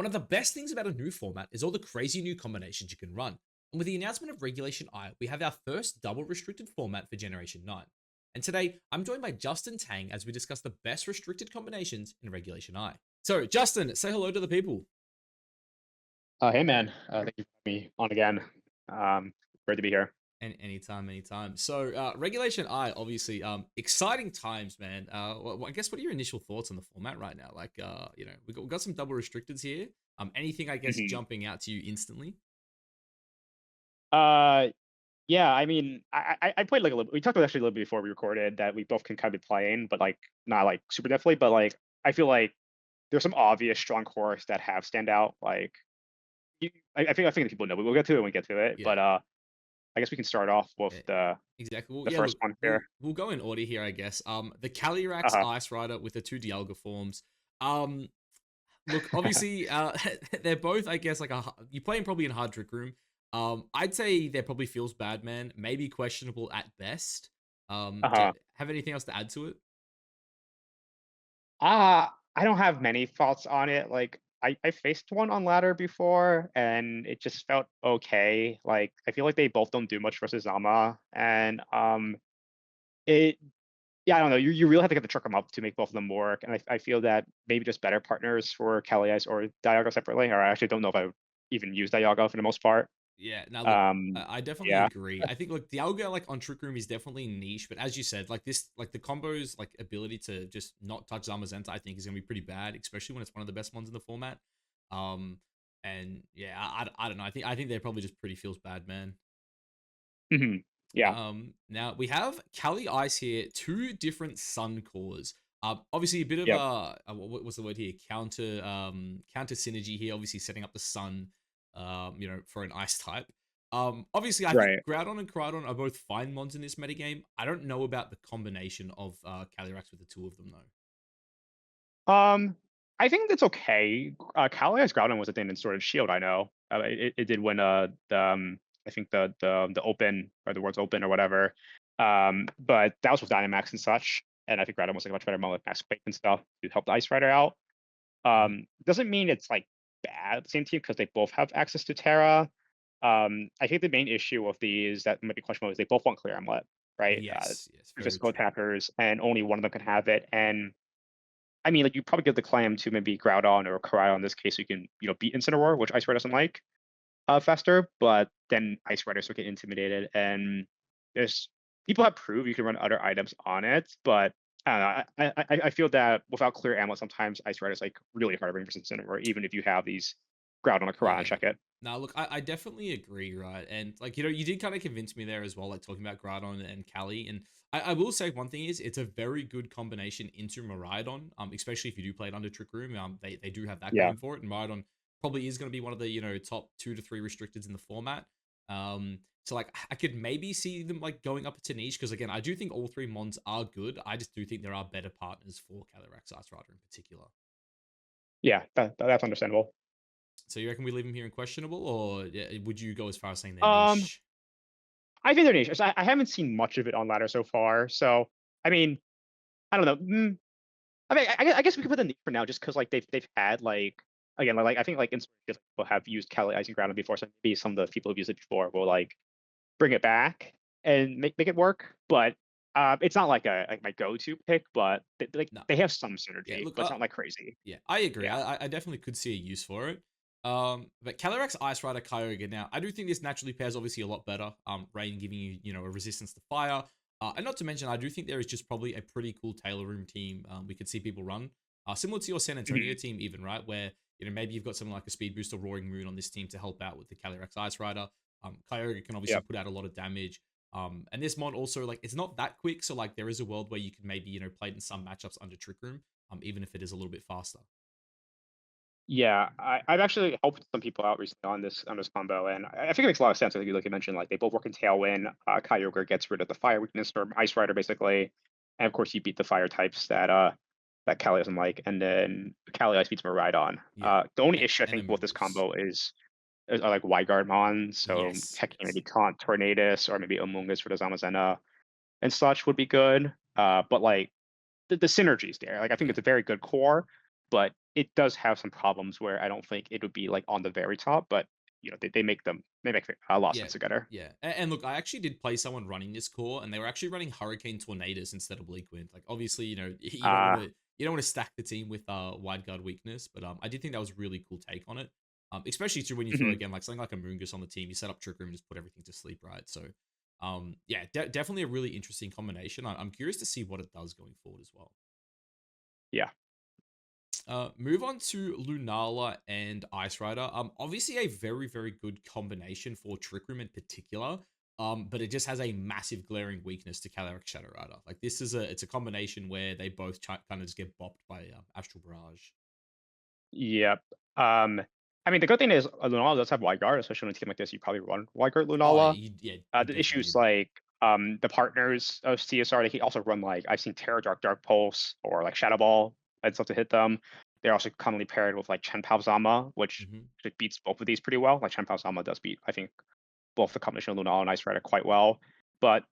One of the best things about a new format is all the crazy new combinations you can run. And with the announcement of Regulation I, we have our first double restricted format for Generation 9. And today, I'm joined by Justin Tang as we discuss the best restricted combinations in Regulation I. So, Justin, say hello to the people. Hey man, thank you for having me on again. Great to be here. And anytime, anytime. So, Regulation I, obviously, exciting times, man. I guess what are your initial thoughts on the format right now? Like, we got some double restricteds here. Anything, I guess, hmm jumping out to you instantly? Uh, yeah, I mean, I played like a little. We talked about actually a little bit before we recorded that we both can kind of be playing, but like not like super definitely. But like I feel like there's some obvious strong cores that have stand out. Like I think the people know, but we'll get to it when we get to it. Yeah. But I guess we can start off with Yeah, the exactly. Well, the yeah. first Look, one we'll here. we'll go in order here, I guess. The Calyrex Uh Ice Rider with the two Dialga forms. Um, Look, obviously, they're both, I guess, like you play them probably in hard trick room. I'd say they're probably feels bad, man. Maybe questionable at best. Do you huh. have anything else to add to it? I don't have many thoughts on it. Like I faced one on ladder before and it just felt okay. Like I feel like they both don't do much versus Zama. And it yeah, I don't know. You really have to get the truck them up to make both of them work. And I feel that maybe just better partners for Kalias or Dialga separately, or I actually don't know if I would even use Dialga for the most part. Yeah, now look, Um I definitely yeah. agree. I think look, Dialga like on Trick Room is definitely niche, but as you said, like this, like the combos, like ability to just not touch Zamazenta, I think is gonna be pretty bad, especially when it's one of the best ones in the format. Um, and yeah, I don't know. I think they're probably just pretty feels bad, man. Mhm. Yeah. Now we have Cali Ice here, two different Sun cores. Obviously a bit of Yep. what's the word here? Counter synergy here. Obviously setting up the Sun, for an Ice type. Obviously I think Right. Groudon and Koraidon are both fine mods in this metagame. I don't know about the combination of Calyrex with the two of them though. Um, I think that's okay. Calia Groudon was a thing in Sword and Shield. I know it did win I think the Open or the World's Open or whatever. But that was with Dynamax and such. And I think Groudon was like a much better mod with Max Quake and stuff to help the Ice Rider out. Mhm. Doesn't mean it's like bad at the same team because they both have access to Terra. I think the main issue of these that might be questionable is they both want clear amulet, right? Yes, yes, very Physical true. attackers, and only one of them can have it. And I mean, like you probably give the clam to maybe Groudon or Koraidon in this case, so you can beat Incineroar, which Ice Rider doesn't like faster. But then Ice Riders will get intimidated, and there's people have proved you can run other items on it, but I don't know. I feel that without clear ammo, sometimes Ice Rider is like really hard to bring versus Incineroar, even if you have these Groudon or Koraidon Yeah. check it. Now, look, I definitely agree, right? And like, you did kind of convince me there as well, like talking about Groudon and Cali. And I will say one thing is it's a very good combination into Miraidon, especially if you do play it under Trick Room. They do have that Yeah. going for it. And Miraidon probably is going to be one of the, top 2 to 3 restricteds in the format. So like I could maybe see them like going up to niche because again, I do think all three mons are good. I just do think there are better partners for Calyrex Ice Rider in particular. Yeah, that's understandable. So you reckon we leave them here in questionable, or yeah, would you go as far as saying they're Um, niche? I think they're niche. I haven't seen much of it on ladder so far, so I mean, I don't know. I mean, I guess we could put the niche for now, just because like they've had like again like I think like people have used Cali Icing Ground before, so maybe some of the people who've used it before will like bring it back and make it work. But it's not like a like my go-to pick, but No. they have some Yeah, synergy, look, but it's not like crazy. yeah, I agree. Yeah. I definitely could see a use for it. But Calyrex Ice Rider Kyogre. Now, I do think this naturally pairs obviously a lot better. Rain giving you, a resistance to fire. And not to mention, I do think there is just probably a pretty cool Taylor Room team we could see people run. Similar to your San Antonio Mhm. team, even, right? Where, maybe you've got something like a Speed Booster Roaring Moon on this team to help out with the Calyrex Ice Rider. Kyogre can obviously Yep. put out a lot of damage. And this mod also, like, it's not that quick. So, like, there is a world where you could maybe, play it in some matchups under Trick Room, even if it is a little bit faster. Yeah, I've actually helped some people out recently on this combo, and I think it makes a lot of sense. I think like you mentioned, like they both work in Tailwind. Kyogre gets rid of the fire weakness from Ice Rider, basically, and of course you beat the fire types that Cali doesn't like, and then Cali Ice beats Miraidon. Yeah. The only And issue I and think then with this moves. combo is are like Wide Guard Mon, so Yes, technically yes. maybe Taunt Tornadus or maybe Amoonguss for the Zamazenta and such would be good. But like the synergies there, like I think Yeah. it's a very good core, but it does have some problems where I don't think it would be like on the very top, but they make a lot of Yeah, sense together. yeah. And look, I actually did play someone running this core, and they were actually running Hurricane Tornadoes instead of Bleak Wind. Like, obviously, Uh, you don't want to stack the team with wide guard weakness, but I did think that was a really cool take on it. Especially too when you throw mhm. again like something like a Moongus on the team, you set up Trick Room and just put everything to sleep, right? So, yeah, definitely a really interesting combination. I'm curious to see what it does going forward as well. Yeah. Move on to Lunala and Ice Rider. Obviously a very, very good combination for Trick Room in particular. But it just has a massive glaring weakness to Calyrex Shadow Rider. Like it's a combination where they both kind of just get bopped by Astral Barrage. Yep. I mean, the good thing is Lunala does have wide guard, especially on a team like this. You probably run wide guard Oh yeah, Lunala. you The definitely issues need it. like the partners of CSR, they can also run like I've seen Terra Dark Pulse or like Shadow Ball and stuff to hit them. They're also commonly paired with like Chen Pao Zama, which Hmm. beats both of these pretty well. Like Chen Pao Zama does beat, I think, both the combination of Lunala and Ice Rider quite well. But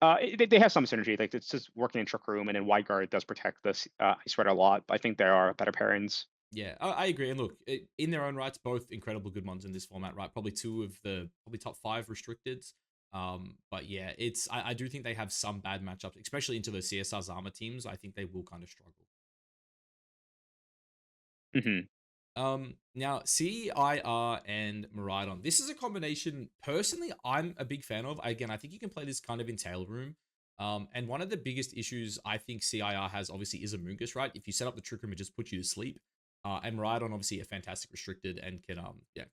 they have some synergy. Like it's just working in Trick Room, and then Wide Guard does protect this Ice Rider a lot. But I think there are better pairings. Yeah, I agree. And look, in their own rights, both incredible good ones in this format, right? Probably two of the probably top five restricteds. But yeah, I do think they have some bad matchups, especially into the CSR Zama teams. I think they will kind of struggle. Hmm. Now CIR and Miraidon. This is a combination personally I'm a big fan of. Again, I think you can play this kind of in tail room. And one of the biggest issues I think CIR has obviously is a Mungus, right? If you set up the trick room, it just puts you to sleep. And Miraidon obviously a fantastic restricted and can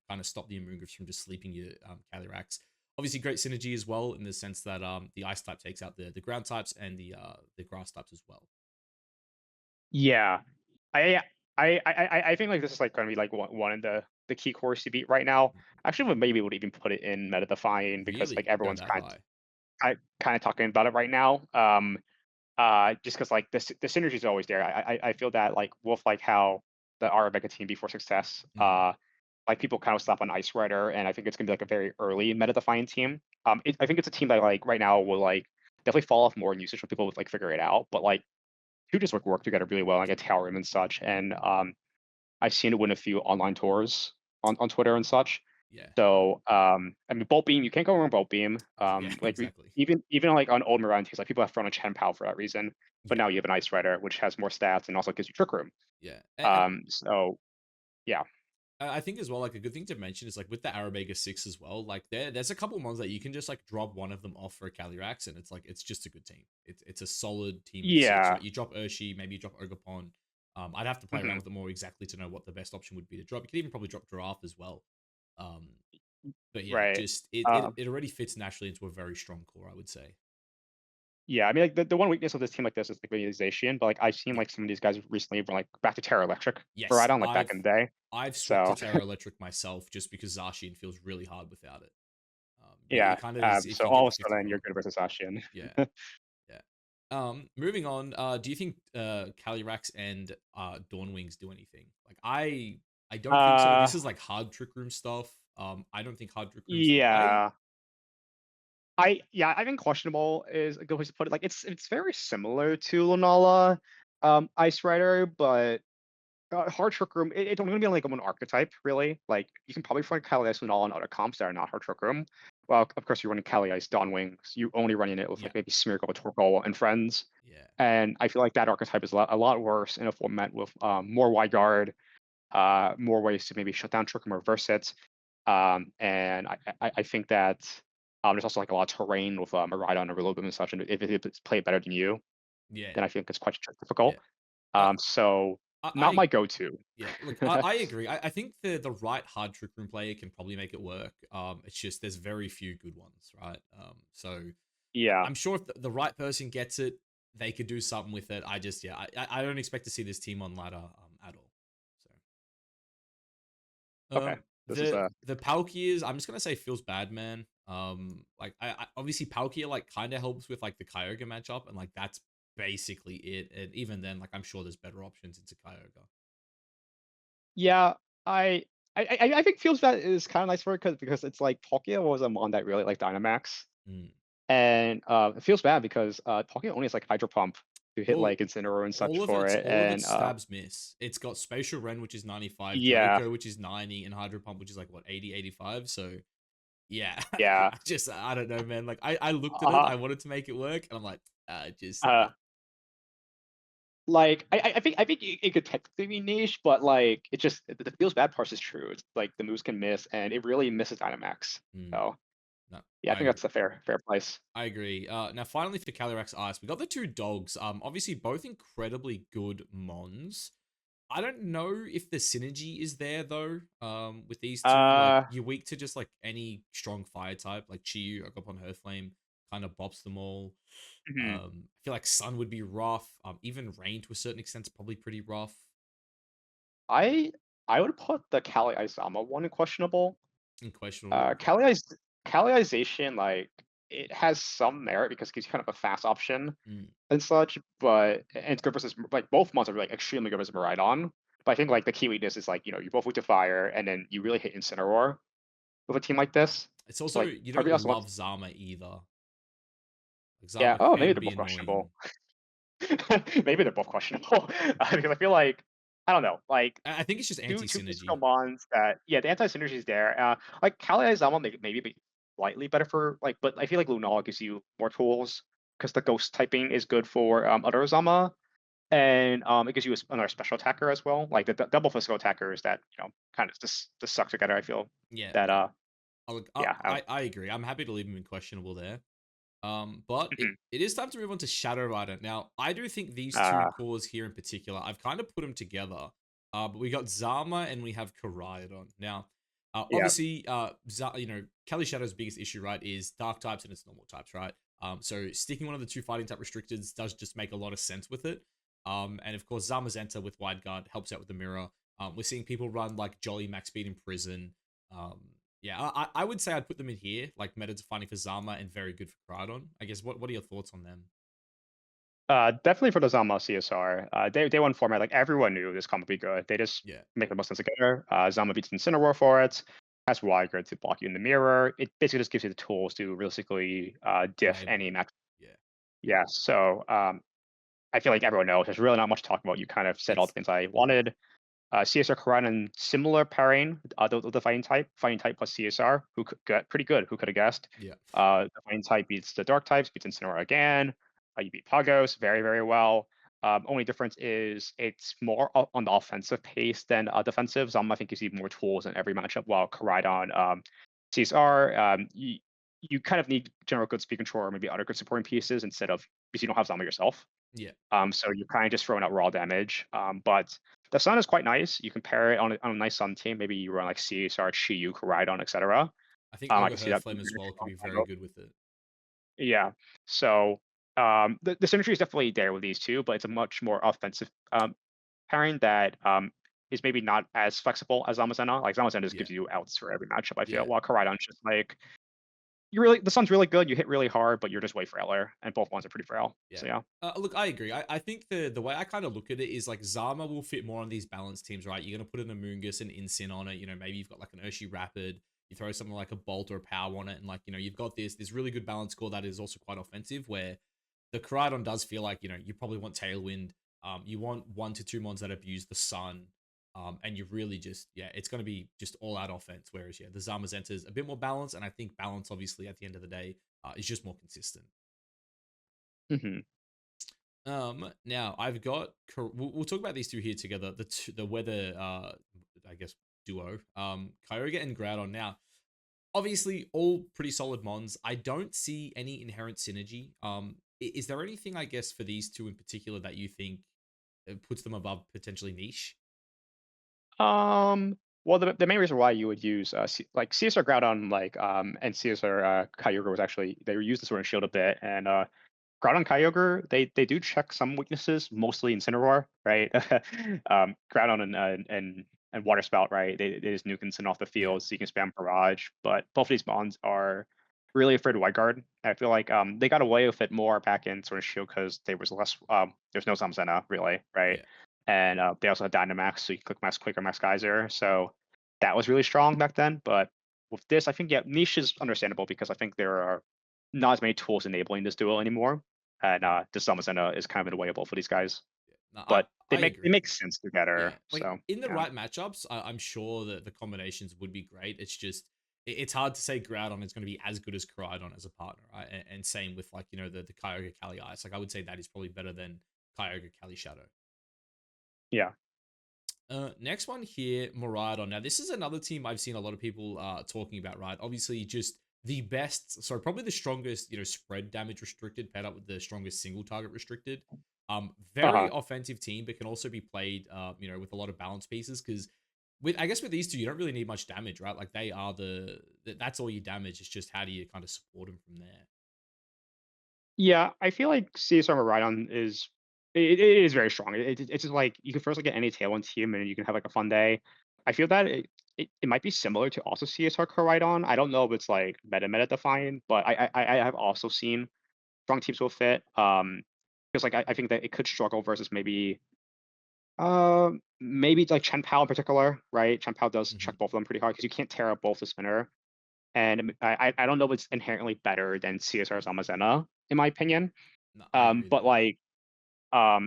kind of stop the Amoonguss from just sleeping your Calyrex. Obviously great synergy as well in the sense that the ice type takes out the ground types and the grass types as well. Yeah, I I think like this is like going to be like one of the key cores to beat right now. Actually, maybe would even put it in meta defying because like Really go everyone's that high. kind of talking about it right now. Just because like the synergy is always there. I feel that like with like how the Arabica team before success, Mm, like people kind of slap on Ice Rider, and I think it's gonna be like a very early meta defining team. I think it's a team that like right now will like definitely fall off more in usage when people would like figure it out, but like two just like work together really well, like a tower room and such. And I've seen it win a few online tours on Twitter and such. yeah. So I mean, Bolt Beam, you can't go wrong with Bolt Beam. Yeah, Like exactly. even like on old Mirage teams, like people have thrown a Chen Pao for that reason. But Yeah. now you have an Ice Rider, which has more stats and also gives you Trick Room. Yeah. And So yeah. I think as well, like a good thing to mention is like with the Arabega 6 as well, like there's a couple ones that you can just like drop one of them off for a Calyrax and it's like it's just a good team. It's a solid team of six, Yeah. right? You drop Urshi, maybe you drop Ogapon. I'd have to play around Mhm. with it more exactly to know what the best option would be to drop. You could even probably drop Giraffe as well. Um, but yeah, Right. just Um, it already fits naturally into a very strong core, I would say. yeah, I mean, like the one weakness of this team like this is like the utilization, but like I've seen Yeah. like some of these guys recently were like back to Terra Electric for Yes, Rhydon like back in the day. I've swapped to So Terra Electric myself just because Zacian feels really hard without it. yeah. It kind of is if So you get all the of a 50 sudden you're gold. good versus Ashian. Yeah. Yeah. Moving on. Do you think Calyrax and Dawnwings do anything? Like I don't think so. uh This is like hard trick room stuff. I don't think hard trick room's the play. yeah. I think questionable is a good place to put it. Like it's very similar to Lunala, Ice Rider, but hard trick room. It's only gonna be on like one archetype, really. Like you can probably find Kali Ice Lunala and other comps that are not hard trick room. Well, of course you're running Kali Ice Dawn Wings. You only running it with Yeah. like maybe Smeargle, Torkoal, and friends. Yeah. And I feel like that archetype is a lot worse in a format with more wide guard, more ways to maybe shut down trick room or reverse it. And I think that there's also like a lot of terrain with a Miraidon or a little bit and such, and if it's played better than you, Yeah. then I think it's quite Yeah. difficult. Uh, So not I my go-to. yeah. Look, I agree. I think the right hard trick room player can probably make it work. It's just there's very few good ones, right? So Yeah. I'm sure if the right person gets it, they could do something with it. I just yeah, I don't expect to see this team on ladder at all. So. Okay. This is a The Palkias, I'm just gonna say feels bad, man. Like I obviously Palkia like kind of helps with like the Kyogre matchup, and like that's basically it. And even then, like I'm sure there's better options into Kyogre. yeah. I I think feels that is kind of nice for it because it's like Palkia was a mon that really like Dynamax, Mm, and it feels bad because Palkia only has like Hydro Pump to hit Well, like Incineroar and such all of for its it, all of and its stabs miss. It's got Spatial Rend, which is 95, yeah, Draco, which is 90, and Hydro Pump, which is like what 80, 85. So yeah, yeah, I don't know, man. Like I looked at it, uh, I wanted to make it work, and I'm like, just uh, like I think it could technically be niche, but like it just the feels bad part is true. It's like the moves can miss, and it really misses Dynamax. mm, So no, yeah, I think that's a fair price. I agree. Now, finally for Calyrex Ice, we got the two dogs. Obviously both incredibly good mons. I don't know if the synergy is there though. With these two, like Uh, you're weak to just like any strong fire type, like Chiyu, Agapon, Hearthflame, kind of bops them all. mhm. I feel like Sun would be rough. Even Rain to a certain extent is probably pretty rough I I would put the Kali Izama one in questionable. and questionable. Okay. Kaliization, like it has some merit because it's kind of a fast option Mm. and such, but and it's good versus like both mons are like extremely good versus Miraidon. But I think like the key weakness is like you both weak to fire, and then you really hit Incineroar with a team like this. It's So also like you don't everybody else love wants, Zama either. Like yeah. Zama Oh, maybe can they're be both annoying. questionable. Maybe they're both questionable because I feel like I don't know, like I think it's just two physical anti-synergy. mons that yeah, the anti synergy is there. Like Kali Izama maybe be slightly better for like, but I feel like Lunala gives you more tools because the ghost typing is good for other Izama, and it gives you another special attacker as well. Like the double physical attackers that kind of just suck together. I feel Yeah, that no. Look, yeah. I agree. I'm happy to leave him in questionable there. But Mhm. it is time to move on to Shadow Rider. Now, I do think these two uh cores here in particular, I've kind of put them together. But we got Zama and we have Koraidon. Now, yeah. obviously, Kelly Shadow's biggest issue, right, is dark types and its normal types, right? So sticking one of the two fighting type restricteds does just make a lot of sense with it. And of course, Zamazenta with Wide Guard helps out with the mirror. We're seeing people run like Jolly Max Speed in Prison. Um, yeah, I would say I'd put them in here, like meta defining for Zama and very good for Koraidon. I guess what are your thoughts on them? Definitely for the Zama CSR. Day one format, like everyone knew this comp would be good. They just Yeah, make the most sense together. Zama beats Incineroar for it. Has Wiger to block you in the mirror. It basically just gives you the tools to realistically diff enable any it. max. Yeah, Yeah, so I feel like everyone knows. There's really not much to talk about. You kind of said all the it's things I wanted. CSR Koraidon, similar pairing. The fighting type plus CSR, who could get pretty good. Who could have guessed? yeah, The fighting type beats the dark types, beats Incineroar again. You beat Pagos very very well. Only difference is it's more on the offensive pace than defensive. Zama I think gives you more tools in every matchup, while Koraidon CSR you kind of need general good speed control or maybe other good supporting pieces instead of because you don't have Zama yourself. yeah. So you're kind of just throwing out raw damage. But the Sun is quite nice. You can pair it on a nice Sun team. Maybe you run like CSR, Chiyu, Koraidon, etc. I think I Ogre can see that being Flame as a well could strong be very combo. good with it. Yeah. So the synergy is definitely there with these two, but it's a much more offensive pairing that is maybe not as flexible as Zamazenta. Like Zamazenta just Yeah, gives you outs for every matchup, I feel, yeah, while Koraidon's just like the Sun's really good, you hit really hard, but you're just way frailer, and both ones are pretty frail. yeah. So yeah. Look, I agree. I think the way I kind of look at it is like Zama will fit more on these balanced teams, right? You're gonna put an Amoonguss and Incin on it. Maybe you've got like an Urshi Rapid. You throw something like a Bolt or a Power on it, and like you've got this really good balance core that is also quite offensive. Where the Koraidon does feel like you probably want Tailwind. You want 1 to 2 mons that abuse the sun. And you really just it's going to be just all out offense. Whereas the Zamazenta is a bit more balanced, and I think balance obviously at the end of the day is just more consistent. Hmm. Now I've got we'll talk about these two here together. The weather I guess duo Kyogre and Groudon. Now obviously all pretty solid mons. I don't see any inherent synergy. Is there anything I guess for these two in particular that you think puts them above potentially niche? Well, the main reason why you would use like CSR Groudon and CSR Kyogre was actually they used the Sword and Shield a bit, and Groudon Kyogre they do check some weaknesses, mostly Incineroar, right? Groudon and Water Spout, right? They just nuke Incin off the Yeah, field, so you can spam Barrage. But both of these mons are really afraid of White Guard. I feel like they got away with it more back in Sword and Shield because there was less there's no Zamazenta really, right? yeah. And they also had Dynamax, so you can click Max Quicker, Max Geyser. So that was really strong back then. But with this, I think niche is understandable because I think there are not as many tools enabling this duel anymore. and the Zamazenta is kind of unawayable for these guys. No, But I they agree. make sense together. Yeah, like So in the yeah. right matchups, I'm sure that the combinations would be great. It's just it's hard to say Groudon is going to be as good as Koraidon as a partner, right? And same with like the Kyogre Kali Ice. Like I would say that is probably better than Kyogre Kali Shadow. Yeah. Next one here, Miraidon. Now, this is another team I've seen a lot of people talking about, right? Obviously, just the best, so probably the strongest, spread damage restricted paired up with the strongest single target restricted. Very Uh-huh. offensive team, but can also be played, with a lot of balance pieces because I guess with these two, you don't really need much damage, right? Like they are that's all you damage. It's just how do you kind of support them from there. Yeah, I feel like CSR Rhydon is it is very strong. It's just like you can first look at any Tailwind team and you can have like a fun day. I feel that it might be similar to also CSR Rhydon. I don't know if it's like meta defined, but I have also seen strong teams will fit. Because like I think that it could struggle versus maybe like Chen Pao in particular, right? Chen Pao does Hmm. check both of them pretty hard because you can't tear up both the spinner. And I don't know if it's inherently better than CSR Zamazenta, in my opinion. No, I agree But there. like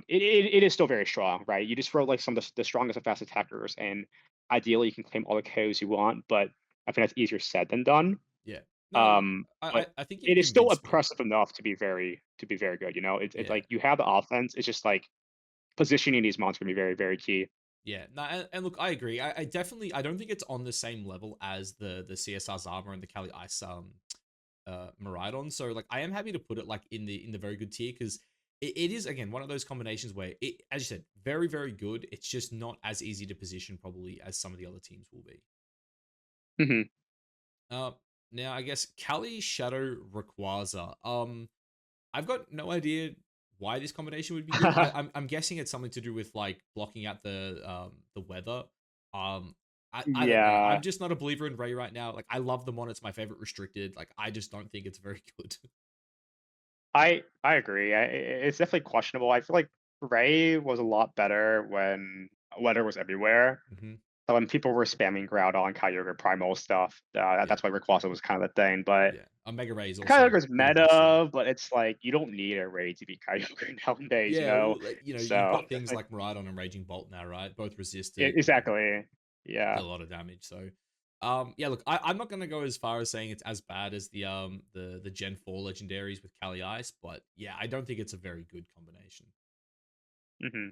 it is still very strong, right? You just throw like some of the strongest and fast attackers, and ideally you can claim all the KOs you want, but I think that's easier said than done. Yeah. No, look, But I think you've it is still convinced me. impressive enough to be very good. You know, it's Yeah. like you have the offense. It's just like positioning these monsters can be very key. Yeah, no, and look, I agree. I definitely I don't think it's on the same level as the CSR Zama and the Kali Ice Miraidon. So like I am happy to put it like in the very good tier because it is again one of those combinations where it, as you said, very good. It's just not as easy to position probably as some of the other teams will be. Hmm. Uh Now I guess Kali Shadow Rayquaza. I've got no idea why this combination would be good. I'm guessing it's something to do with like blocking out the weather. Um I don't know. Yeah, I'm just not a believer in Ray right now. Like I love the mon, it's my favorite restricted. Like I just don't think it's very good. I agree. It's definitely questionable. I feel like Ray was a lot better when weather was everywhere. Hmm. So when people were spamming Groudon, Kyogre, Primal stuff, Yeah, that's why Rayquaza was kind of the thing. But yeah. Omega Ray is also Kyogre's pretty busted. meta, but it's like you don't need a Ray to be Kyogre nowadays, you Yeah, know? well, like, you've So got things like Miraidon and Raging Bolt now, right? Both resisted, exactly. deal Yeah. a lot of damage. So, yeah, look, I'm not gonna go as far as saying it's as bad as the Gen 4 legendaries with Kali Ice, but yeah, I don't think it's a very good combination. Hmm.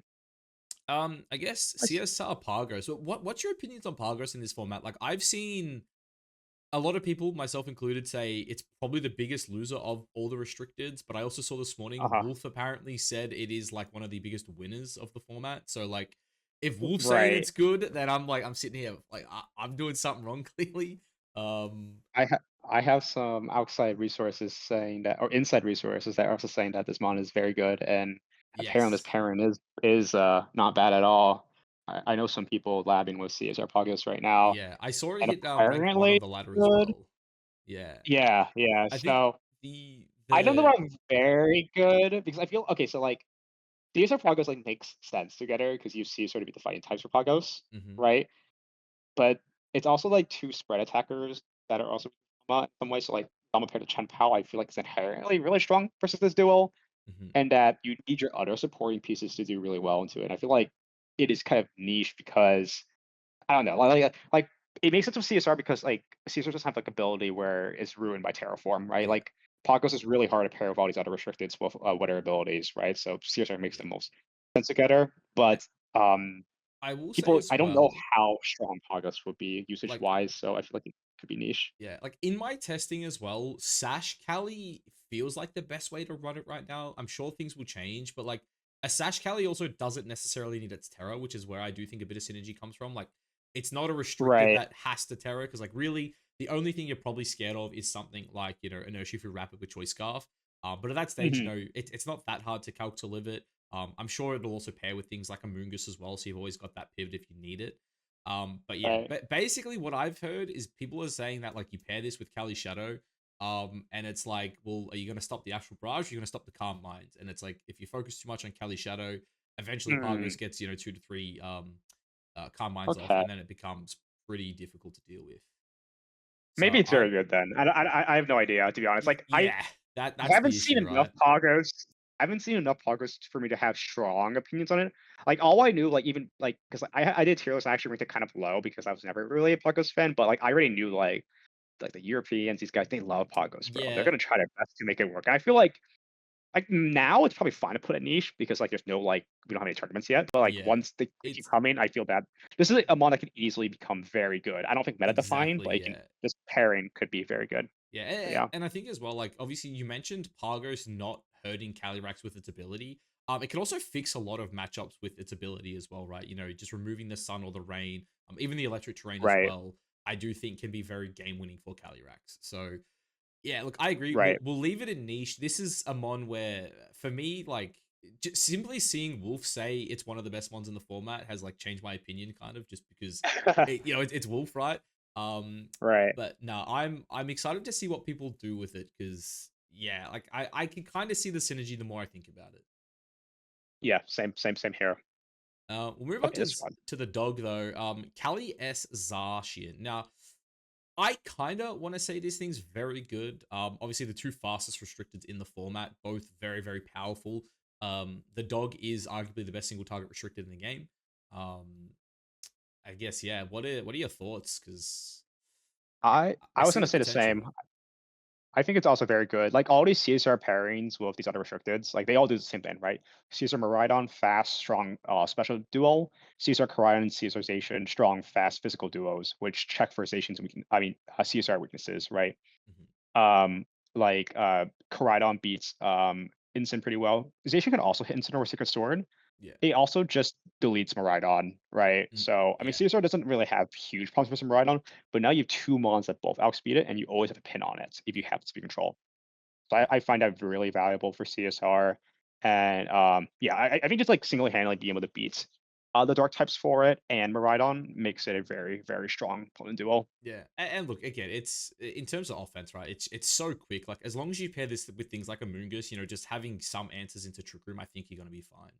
I guess CSR Pargos. So what's your opinions on Pargos in this format? Like I've seen a lot of people, myself included, say it's probably the biggest loser of all the restricteds. But I also saw this morning Uh-huh. Wolf apparently said it is like one of the biggest winners of the format. So like, if Wolf's saying Right. it's good, then I'm sitting here like I'm doing something wrong clearly. Um, I have some outside resources saying that, or inside resources that are also saying that this mon is very good, and apparently this yes, parent is not bad at all. I know some people labbing with CSR Poggers right now, yeah, I saw it and hit rank one apparently on the ladder as good. well. Yeah, Yeah, yeah. I think So the I don't know the if I'm very good because I feel okay. So like CSR Poggers like makes sense together because you see sort of the fighting types for Poggos, mhm, right? But it's also like two spread attackers that are also in some ways. So like Dama paired to Chen Pao, I feel like is inherently really strong versus this duel, mhm, and that you need your other supporting pieces to do really well into it. And I feel like it is kind of niche because I don't know, like it makes sense with CSR because like CSR doesn't have like ability where it's ruined by Terraform, right? yeah, Like Pagos is really hard to pair with all these other restricted with weather abilities, right? So CSR makes yeah. the most sense together, I, but um I will say people, as I don't know well, how strong Pagos would be usage like wise, so I feel like it could be niche. yeah, like in my testing as well, Sash Cali feels like the best way to run it right now. I'm sure things will change, but like a Sash Cali also doesn't necessarily need its Terra, which is where I do think a bit of synergy comes from. Like it's not a restricted Right. that has to Terra, because like really the only thing you're probably scared of is something like, Inertia through Rapid with Choice Scarf. But at that stage, Hmm. it's not that hard to calc to live it. I'm sure it'll also pair with things like a Moongus as well, so you've always got that pivot if you need it. But yeah, Right. but basically what I've heard is people are saying that like you pair this with Kali Shadow, and it's like, well, are you going to stop the Astral Barrage? Or are you going to stop the Calm Mind? And it's like if you focus too much on Kali Shadow, eventually Hmm. Pargos gets 2 to 3 Calm Minds off, Okay. and then it becomes pretty difficult to deal with. Maybe So it's very good then. I have no idea, to be honest. Like yeah, I that's haven't the seen issue, enough right? Pagos I haven't seen enough progress for me to have strong opinions on it. Like all I knew, like even like because I did tier list, I actually ranked it kind of low because I was never really a Poggos fan, but like I already knew like the Europeans, these guys, they love Poggos, bro. They're Yeah, gonna try their best to make it work. And I feel like now it's probably fine to put a niche because like there's no like we don't have any tournaments yet. But like yeah. once they keep It's coming, I feel bad. This is like a mon that can easily become very good. I don't think meta defined, exactly, but it can yeah. just pairing could be very good. Yeah, But yeah, and I think as well, like obviously you mentioned Pargos not hurting Calyrex with its ability. It can also fix a lot of matchups with its ability as well, right? You know, just removing the sun or the rain, even the electric terrain as right, well. I do think can be very game winning for Calyrex. So yeah, look, I agree. We'll right. we'll leave it in niche. This is a mon where, for me, like just simply seeing Wolf say it's one of the best mons in the format has like changed my opinion, kind of, just because it's Wolf, right? Um, Right. but no, I'm excited to see what people do with it because yeah, like I can kind of see the synergy the more I think about it. Yeah, same here. We'll move on Okay, this one. to the dog though. Callie S Zacian. Now, I kind of want to say this thing's very good. Obviously the two fastest restricted in the format, both very very powerful. The dog is arguably the best single target restricted in the game. Um, I guess yeah. What are your thoughts? Because I I was see gonna the say the same. potential. I think it's also very good. Like all these CSR pairings with these other restricteds, like they all do the same thing, right? Caesar Miraidon, fast, strong, special duo. Caesar Koraidon, Caesar Zacian, strong, fast, physical duos, which check for Zacian's CSR weaknesses, right? Mhm. Um, Koraidon beats Instant pretty well. Zacian can also hit Instant or Secret Sword. Yeah. It also just deletes Miraidon, right? Mm, So, I mean, yeah. CSR doesn't really have huge problems with some Miraidon, but now you have two mons that both outspeed it, and you always have a pin on it if you have speed control. So Yeah. I find that really valuable for CSR. And yeah, I think just like single-handedly being able to beat the dark types for it and Miraidon makes it a very, very strong opponent duo. Yeah, and look again. It's in terms of offense, right? It's so quick. Like as long as you pair this with things like a Moongus, just having some answers into Trick Room, I think you're gonna be fine.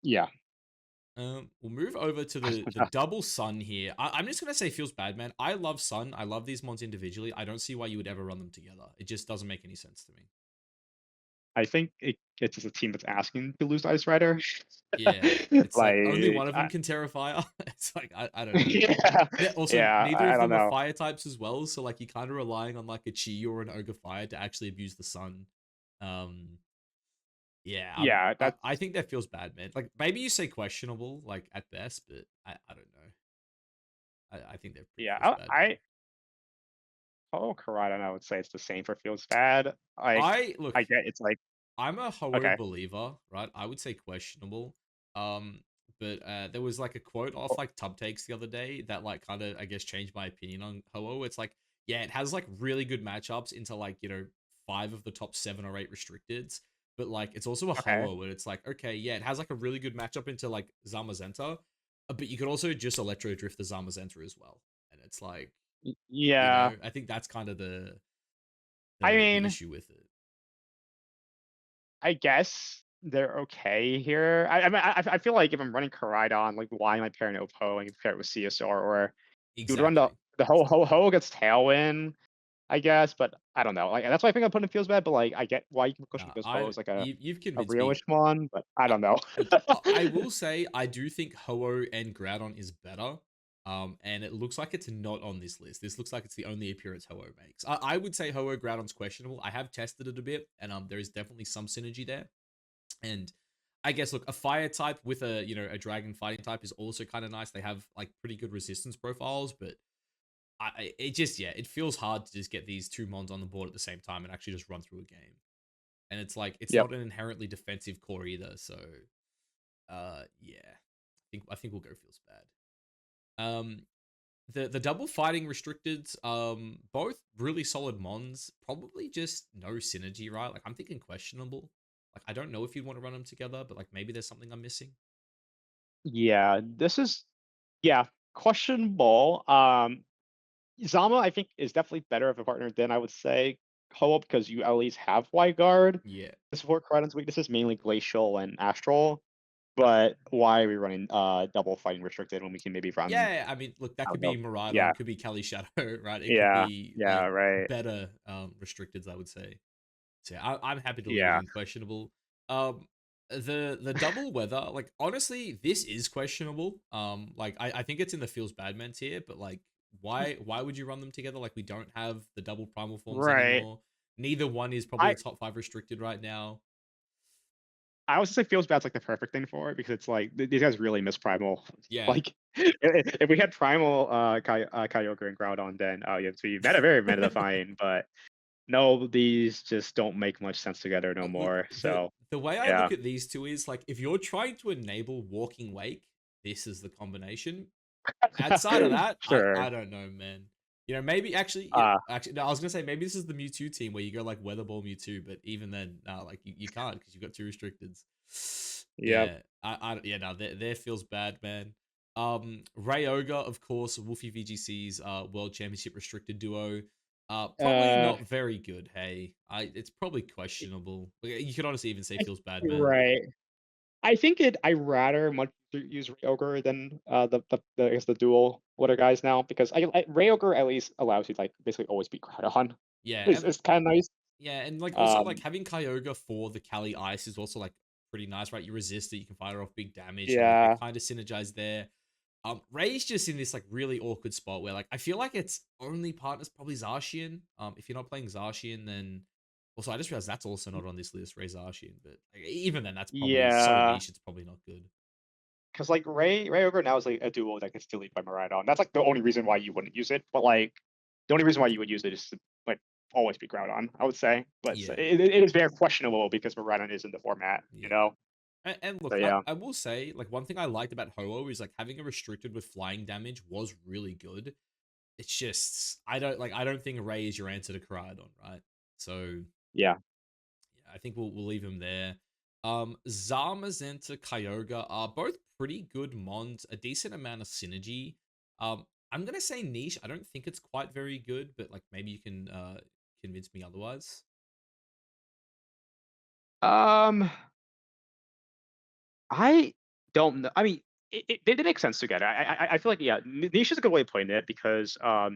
Yeah. We'll move over to the double Sun here. I'm just gonna say feels bad, man. I love Sun. I love these mons individually. I don't see why you would ever run them together. It just doesn't make any sense to me. I think it's just a team that's asking to lose Ice Rider. Yeah, it's like only one like, of them can Terrifier. It's like I don't know. yeah, Also, yeah, neither of I don't them are know. fire types as well, so like you're kind of relying on like a Chi or an Ogre Fire to actually abuse the Sun. Um, Yeah, Yeah, I that's think that feels bad, man. Like maybe you say questionable, like at best, but I don't know. I think that pretty yeah. feels bad, man. Oh, Koraidon, I would say it's the same for feels bad. Like, I look, I get it's like I'm a Ho okay, believer, right? I would say questionable. Um, but there was like a quote off oh, like Tub Takes the other day that like kind of I guess changed my opinion on Ho. It's like yeah, it has like really good matchups into like five of the top 7 or 8 restricteds, but like it's also a okay, Ho where it's like okay, yeah, it has like a really good matchup into like Zamazenta, but you could also just Electro Drift the Zamazenta as well, and it's like yeah. I think that's kind of the I the mean, issue with it. I guess they're okay here. I feel like if I'm running Koraidon, like why am I pairing Oppo and pair it with CSR or you would run the Exactly. the Ho gets Tailwind, I guess, but I don't know. Like that's why I think I'm putting feels bad, but like I get why you can push Nah, because Ho is like you've a convinced me. realish one, but I I, don't know. look, I will say I do think Ho and Groudon is better. And it looks like it's not on this list. This looks like it's the only appearance Ho makes. I would say Ho Groudon's questionable. I have tested it a bit, and there is definitely some synergy there. And I guess look, a fire type with a a dragon fighting type is also kind of nice. They have like pretty good resistance profiles, but it just it feels hard to just get these two mons on the board at the same time and actually just run through a game. And it's like it's Yep. not an inherently defensive core either. So yeah, I think we'll go feels bad. The double fighting restricted, both really solid mons, probably just no synergy, right? Like I'm thinking questionable. Like I don't know if you'd want to run them together, but like maybe there's something I'm missing. Yeah, this is yeah, questionable. Zama, I think, is definitely better of a partner than I would say Ho because you at least have Wide Guard Yeah. to support Koraidon's weaknesses, mainly Glacial and Astral. But why are we running double fighting restricted when we can maybe run Yeah, I mean, look, that I could don't be know. Yeah, Miraidon, could be Kelly Shadow, right? It could yeah, be yeah, like right. better restricted, I would say. So yeah, I'm happy to leave it Yeah. in questionable. Um, the double weather, like honestly, this is questionable. Like I think it's in the feels bad man tier, but like why would you run them together? Like we don't have the double primal forms Right. anymore. Neither one is probably I a top 5 restricted right now. I always say feels bad's like the perfect thing for it because it's like these guys really miss primal. Yeah. Like if we had primal Kyogre and Groudon, then yeah, so you meta very meta defying, but no, these just don't make much sense together no Look, more. the So the way I yeah, look at these two is like if you're trying to enable walking wake, this is the combination. Outside of that, sure. I don't know, man. You know, maybe actually, yeah, Uh, actually, no, I was gonna say maybe this is the Mewtwo team where you go like Weather Ball Mewtwo, but even then, nah, like you can't because you've got two restricteds. yep. Yeah, yeah, no, there feels bad, man. Rayoga, of course, Wolfie VGC's World Championship restricted duo. Probably Uh, not very good. Hey, it's probably questionable. Like, you could honestly even say I, feels bad, man. right. I think I rather much use Rayogur than the I guess the dual water guys now because Rayogur at least allows you to, like basically always beat Groudon. Yeah, It's kind of nice. yeah, and like also like Um, having Kyogre for the Cali Ice is also like pretty nice, right? You resist it, you can fire off big damage, and like they yeah, kind of synergize there. Ray's just in this like really awkward spot where like I feel like its only partner's probably Zacian. If you're not playing Zacian, then also I just realized that's also not on this list, Ray Zacian. But like, even then, that's probably so yeah. niche. It's probably not good. Because like Rayogur now is like a duo that gets deleted by Miraidon. That's like the only reason why you wouldn't use it. But like the only reason why you would use it is to like always beat Groudon, I would say. But Yeah, it is very questionable because Miraidon is in the format, you yeah. know. And So look, yeah, I will say, like, one thing I liked about Ho-Oh is like having a restricted with flying damage was really good. It's just I don't think Ray is your answer to Koraidon, right? So yeah. yeah, I think we'll leave him there. Zamazenta Kyogre are both pretty good mons, a decent amount of synergy. I'm gonna say niche. I don't think it's quite very good, but like maybe you can convince me otherwise. Um, I don't know. I mean, they make sense together. I feel like yeah, niche is a good way of putting it because I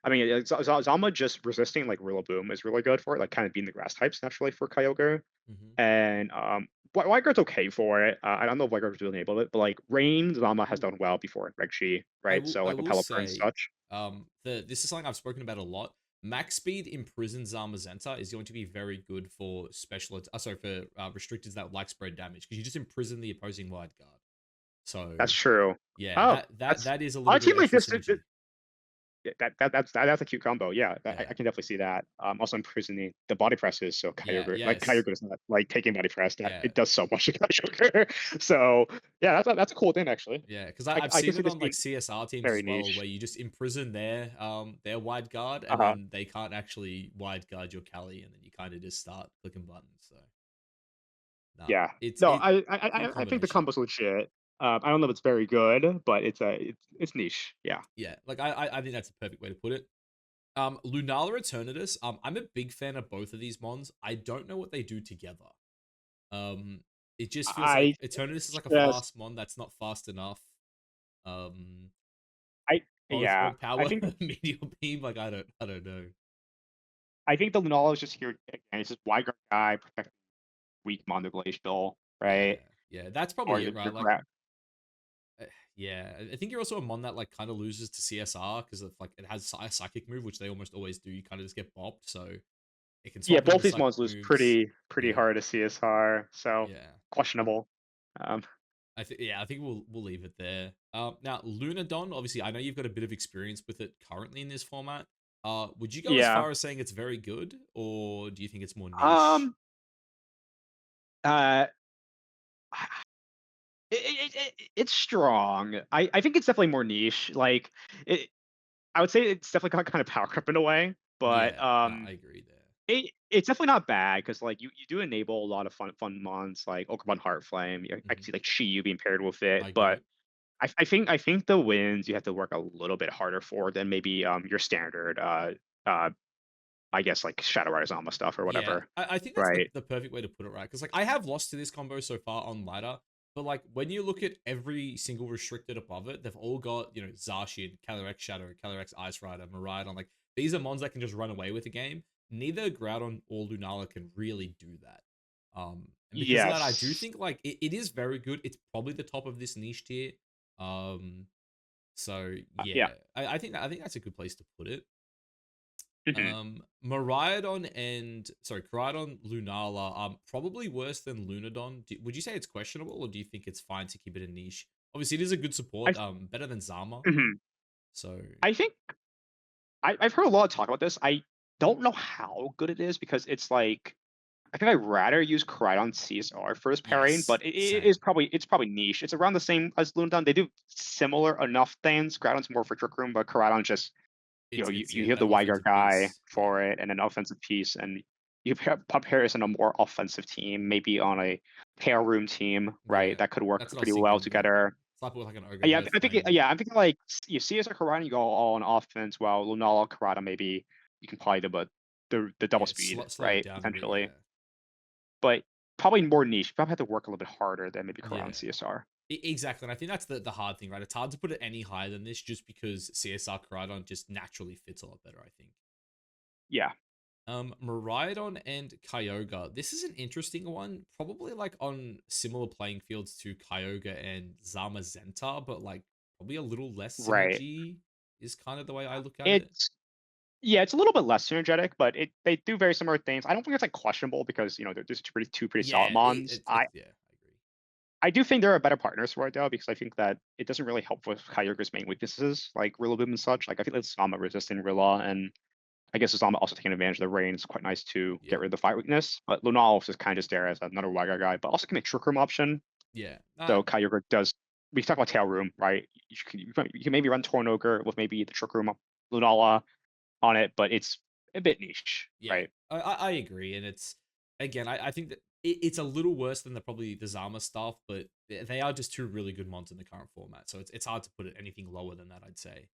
mean, Zama just resisting like Rillaboom is really good for it, like kind of being the grass types naturally for Kyogre. Hmm. And Wyguard's okay for it. I don't know if Wyguard's really enable it, but like Rain, Zama has done well before in Reg G, right? So I like with will Pelipper and say, such. this is something I've spoken about a lot. Max speed imprisoned Zamazenta is going to be very good for sorry, for restrictors that like spread damage because you just imprison the opposing wide guard. So That's true. yeah, Oh, that is a on little a bit of team like extra this, synergy. yeah, that's a cute combo. Yeah, Yeah, I can definitely see that. Also imprisoning the body presses, so yes, Kyogre is not like taking body press. That yeah, it does so much to Kyogre. So yeah, that's a cool thing actually. yeah. Because I've I can seen see it this on like being CSR teams very as well, where niche. you just imprison their wide guard, and Uh-huh. then they can't actually wide guard your Cali, and then you kind of just start clicking buttons. So nah, Yeah. it's No, it good I think the combination. combo's legit. I don't know if it's very good, but it's niche. Yeah. Yeah, like I think that's a perfect way to put it. Lunala Eternatus. I'm a big fan of both of these mons. I don't know what they do together. Um, it just feels I like Eternatus is like a just fast mon that's not fast enough. Um, I both yeah. want power, medial beam. Like I don't know. I think the Lunala is just here again. It's just wide guard guy protecting weak Mondo Glacial, Yeah, right? yeah, that's Or probably it, right? your Like, grab. yeah, I think you're also a mon that like kind of loses to CSR because of like it has a psychic move, which they almost always do. You kind of just get bopped, so it can Yeah, swipe in both the these psychic mons lose moves. pretty Yeah, hard to CSR, so yeah. questionable. Um, I think we'll leave it there. Now Lunadon, obviously, I know you've got a bit of experience with it currently in this format. Would you go as yeah. far as saying it's very good, or do you think it's more niche? Um. Uh. It's strong. I think it's definitely more niche. Like it, I would say it's definitely got kind of power creep in a way, but Yeah, no, I agree there. it's definitely not bad because like you do enable a lot of fun mons like Pokemon Heartflame. I can Hmm. see like Chi being paired with it, I get but it. I think the wins you have to work a little bit harder for than maybe your standard uh I guess like Shadow Riders Alma stuff or Yeah, whatever. I think that's Right. the perfect way to put it, right? Because like I have lost to this combo so far on ladder, but like when you look at every single restricted above it, they've all got Zacian, Calyrex Shadow, Calyrex Ice Rider, Miraidon. Like these are mons that can just run away with the game. Neither Groudon or Lunala can really do that. And because of that, I do Yes. think like it is very good. It's probably the top of this niche tier. Um, so Yeah. yeah, I think that's a good place to put it. Mhm. Miraidon and sorry, Koraidon Lunala probably worse than Lunadon. Would you say it's questionable, or do you think it's fine to keep it a niche? Obviously, it is a good support. I Better than Zama. mhm. So I think I've heard a lot of talk about this. I don't know how good it is because it's like I think I'd rather use Koraidon CSR for this pairing, yes, but it is same. probably niche. It's around the same as Lunadon. They do similar enough things. Koraidon's more for Trick Room, but Koraidon just It's you yeah have that the Wiger offensive guy piece. Yeah, for it and an offensive piece, and you pair this in a more offensive team, maybe on a pair room team, right? yeah. That could work That's what I was pretty well thinking. Yeah, together. slap it with like an ogre Yeah, health I think flame. yeah, I'm thinking like you see as a Koraidon, you go all on offense. While Lunala Koraidon, maybe you can probably do the double Yeah, speed, slow it right? down a bit. Potentially, Yeah, but probably more niche. Probably have to work a little bit harder than maybe yeah. Koraidon CSR. Exactly, and I think that's the hard thing, right? It's hard to put it any higher than this, just because CSR Koraidon just naturally fits a lot better. I think. Yeah, Miraidon and Kyogre. This is an interesting one. Probably like on similar playing fields to Kyogre and Zamazenta, but like probably a little less right. synergy is kind of the way I look at it. It's Yeah, it's a little bit less synergetic, but they do very similar things. I don't think it's like questionable because they're just two pretty solid Yeah, mons. it's yeah, I agree. I do think there are better partners for it though, because I think that it doesn't really help with Kyogre's main weaknesses, like Rillaboom and such. Like I think that's Zama resisting Rilla, and I guess Zama also taking advantage of the rain is quite nice to Yeah, get rid of the fire weakness. But Lunala is just kind of just there as another Waga guy, but also can make Trick Room option. yeah. So Kyogre does. We talk about Tail Room, right? You can maybe run Tornogre with maybe the Trick Room Lunala on it, but it's a bit niche, Yeah, right? I agree, and it's again, I think that it's a little worse than probably the Zama stuff, but they are just two really good mons in the current format, so it's hard to put it anything lower than that, I'd say.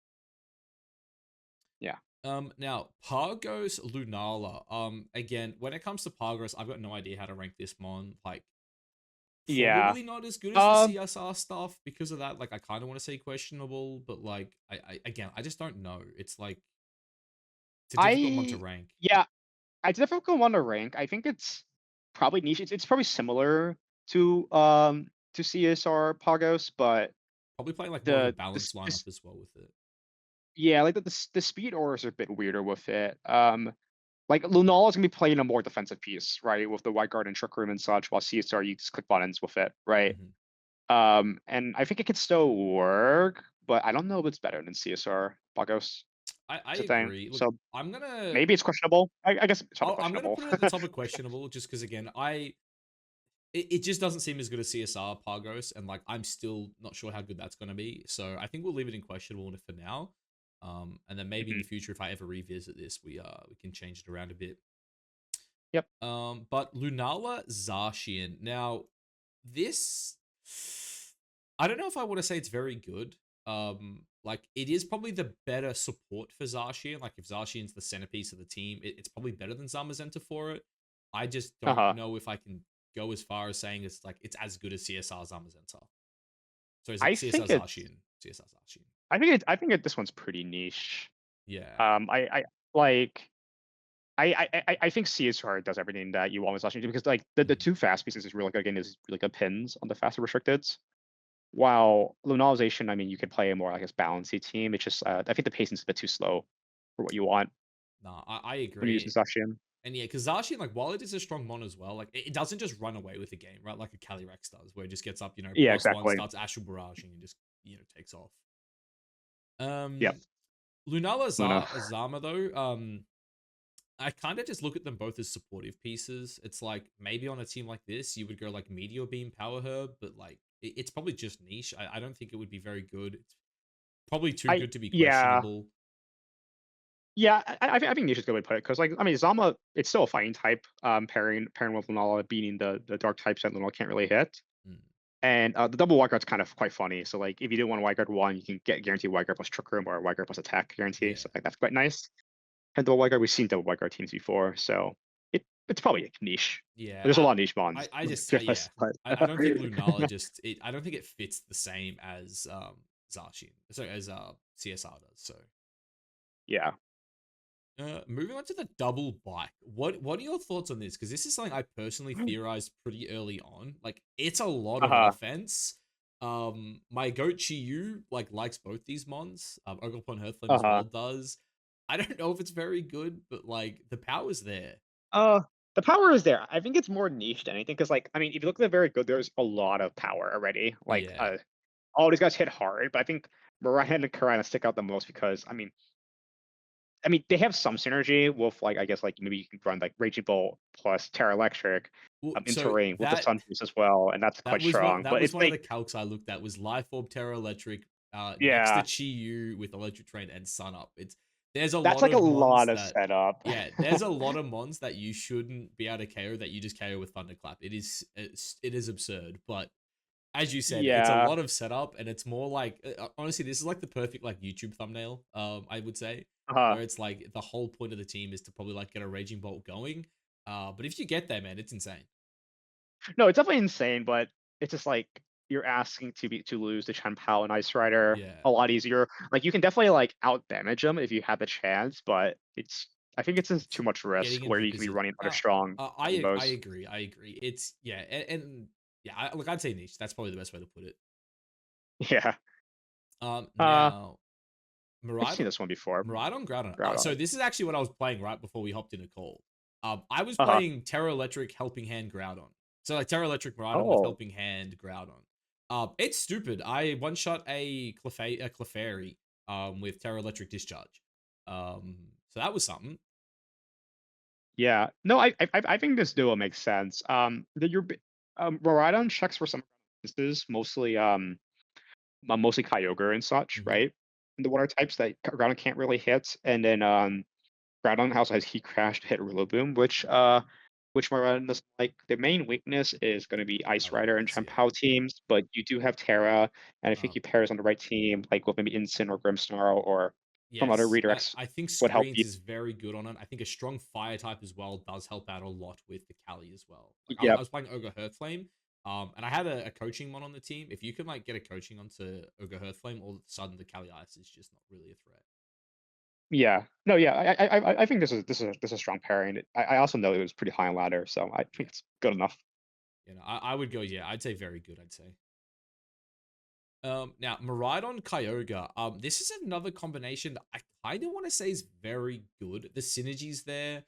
Yeah. Now Pargos Lunala. Again, when it comes to Pargos, I've got no idea how to rank this mon. Like, Yeah. probably not as good as the Um, CSR stuff because of that. Like, I kind of want to say questionable, but like, I just don't know. It's like it's a difficult one to I rank. yeah, I definitely want to rank. I think it's probably niche. It's probably similar to CSR Pagos, but Probably playing like more of a the balanced lineup this as well with it. yeah, like the speed orders are a bit weirder with it. Like Lunala is gonna be playing a more defensive piece, right, with the White Guard and Trick Room and such, while CSR you just click buttons with it, right? Hmm. And I think it could still work, but I don't know if it's better than CSR Pagos. I Is the thing. agree. Look, So I'm gonna maybe it's questionable. I guess it's probably I'm gonna questionable. put it at the top of questionable just because again, it just doesn't seem as good as CSR Pargos, and like I'm still not sure how good that's gonna be. So I think we'll leave it in questionable for now. And then maybe in the Mhm. future, if I ever revisit this, we can change it around a bit. Yep. But Lunala Zacian. Now, this I don't know if I want to say it's very good. Like it is probably the better support for Zacian. Like if Zacian's the centerpiece of the team, it's probably better than Zamazenta for it. I just don't Uh-huh. know if I can go as far as saying it's as good as CSR Zamazenta. So is it I CSR think it's Zacian? CSR Zacian. this one's pretty niche. Yeah. I like I think CSR does everything that you want with Zacian because like the Mhm. two fast pieces is really like again is really good pins on the faster restricteds. While Lunalization, I mean, you could play a more like a balancey team. It's just I think the pacing's a bit too slow for what you want Nah, I when you're using agree. Zacian. And yeah, because Zacian, like, while it is a strong mon as well, like, it doesn't just run away with the game, right? Like a Calyrex does, where it just gets up, Yeah, +1, exactly. starts astral barraging, and just, takes off. Yep. Um, Lunala Luna. Zama, though, I kind of just look at them both as supportive pieces. It's like, maybe on a team like this, you would go, like, Meteor Beam, Power Herb, but, like, it's probably just niche. I don't think it would be very good. It's probably too I good to be yeah. questionable. Yeah, I think Nisha's a good way to put it because, like, I mean, Zama, it's still a fighting type. Pairing with Lunala, beating the dark types that Lunala can't really hit, Mm, and the double wildcard's kind of quite funny. So, like, if you do want a wildcard one, you can get guaranteed wildcard plus Trick Room or wildcard plus attack guarantee. yeah. So, like, that's quite nice. And double wildcard, we've seen double wildcard teams before, so it's probably a niche. Yeah, There's a lot of niche mons, I just yeah, just but I don't think Lunala I don't think it fits the same as Zacian, so as CSR does. So yeah. Moving on to the double bike. What are your thoughts on this? Because this is something I personally theorized pretty early on. Like, it's a lot of Uh-huh. offense. My goat Chiyu likes both these mons. Oglopon Hearthflame as Uh-huh. well does. I don't know if it's very good, but like the power's there. Uh, the power is there. I think it's more niche than anything because, like, I mean, if you look at the very good, there's a lot of power already. Like, Yeah, all these guys hit hard, but I think Miraidon and Koraidon stick out the most because, I mean, they have some synergy with, like, I guess, like, maybe you can run, like, Raging Bolt plus Terra Electric, well, in so terrain with the that Sun Boost as well, and that's quite strong, that but was it's one of like the calcs I looked at was Life Orb, Terra Electric, next to yeah, Chi with Electric Train and Sun Up. There's a that's, lot like, a of mons lot of that setup. yeah, there's a lot of mons that you shouldn't be able to KO that you just KO with Thunderclap. It is absurd, but as you said, it's a Yeah, lot of setup and it's more like honestly, this is like the perfect like YouTube thumbnail. I would say uh-huh. where it's like the whole point of the team is to probably like get a Raging Bolt going. But if you get there, man, it's insane. No, it's definitely insane, but it's just, like, you're asking to lose to Chen Pao and Ice Rider Yeah. a lot easier. Like, you can definitely, like, out damage them if you have the chance, but I think it's just It's too much getting risk where into you could be position. running other strong I combos. agree. I agree. It's yeah, and yeah. Look, I'd say niche. That's probably the best way to put it. Yeah. Uh, Now I've seen Miraidon, this one before. Miraidon Groudon. So Groudon. this is actually what I was playing right before we hopped in a call. I was Uh-huh. playing Terra Electric Helping Hand Groudon. So like Terra Electric Miraidon with Oh. Helping Hand Groudon. It's stupid. I one shot a Clefairy with Terra Electric Discharge. So that was something. Yeah. No, I think this duo makes sense. That Miraidon checks for some instances, mostly Kyogre and such, Hmm. right? And the water types that Groudon can't really hit, and then Groudon also has Heat Crash to hit Rillaboom, which Miraidon doesn't like. The main weakness is going to be Ice Rider and Paralyze, yeah. Chien-Pao teams, but you do have Terra, and I think Um, you pairs on the right team, like with maybe Incin or Grimmsnarl or some other Yes, redirects I think would help screens you. is very good on it. I think a strong fire type as well does help out a lot with the Cali as well. Like I Yeah, was playing Ogre Hearthflame, and I had a coaching mon on the team. If you can like get a coaching onto Ogre Hearthflame, all of a sudden the Cali Ice is just not really a threat. yeah. No, yeah. I think this is a strong pairing. I also know it was pretty high on ladder, so I Yeah, think it's good enough. I would go. Yeah, I'd say very good. I'd say. Now Miraidon Kyogre. This is another combination that I kind of want to say is very good. The synergies there.